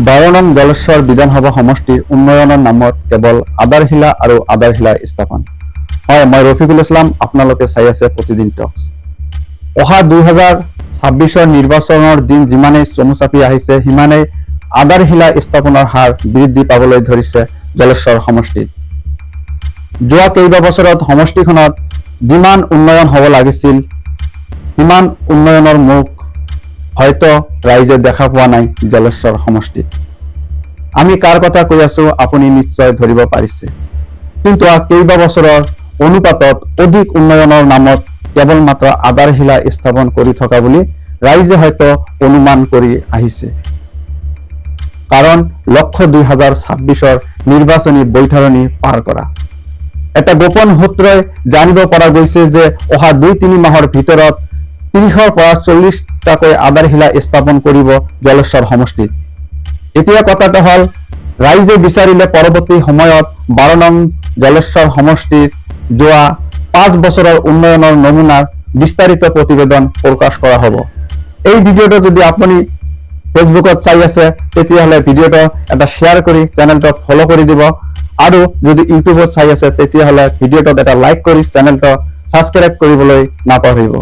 12 নং জলেশ্বৰ বিধানসভা সমষ্টিৰ উন্নয়নৰ নামত কেৱল আধাৰশিলা আৰু আধাৰশিলা স্থাপন। হয়, মই ৰফিকুল ইছলাম, আপোনালোকে চাই আছে প্ৰতিদিন টক্স। অহা 2026 নিৰ্বাচনৰ দিন যিমানেই চমু চাপি আহিছে সিমানেই আধাৰশিলা স্থাপনৰ হাৰ বৃদ্ধি পাবলৈ ধৰিছে জলেশ্বৰ সমষ্টিত। যোৱা কেইবা বছৰত সমষ্টিখনত যিমান উন্নয়ন হ'ব লাগিছিল সিমান উন্নয়নৰ মুখ হয়তো ৰাইজে দেখা পোৱা নাই জলেশ্বৰ সমষ্টিত। আমি কাৰ কথা কৈ আছো আপুনি নিশ্চয় ধৰিব পাৰিছে। কিন্তু কেইবা বছৰৰ অনুপাতত অধিক উন্নয়নৰ নামত কেৱল মাত্ৰ আধাৰশিলা স্থাপন কৰি থকা বুলি ৰাইজে হয়তো অনুমান কৰি আহিছে। কাৰণ লক্ষ্য 2026 নিৰ্বাচনী বৈতৰণি পাৰ কৰা। এটা গোপন সূত্ৰই জানিব পৰা গৈছে যে অহা 2-3 মাহৰ ভিতৰত 30ৰ পৰা 40টাকৈ আধাৰশিলা স্থাপন কৰিব জলেশ্বৰ সমষ্টিত। এতিয়া কথাটো হ'ল ৰাইজে বিচাৰিলে পৰৱৰ্তী সময়ত 12 নং জলেশ্বৰ সমষ্টিৰ যোৱা 5 বছৰৰ উন্নয়নৰ নমুনাৰ বিস্তাৰিত প্ৰতিবেদন প্ৰকাশ কৰা হ'ব। এই ভিডিঅ'টো যদি আপুনি ফেচবুকত চাই আছে তেতিয়াহ'লে ভিডিঅ'টো এটা শ্বেয়াৰ কৰি চেনেলটো ফলো কৰি দিব, আৰু যদি ইউটিউবত চাই আছে তেতিয়াহ'লে ভিডিঅ'টোত এটা লাইক কৰি চেনেলটো ছাবস্ক্ৰাইব কৰিবলৈ নাপাহৰিব।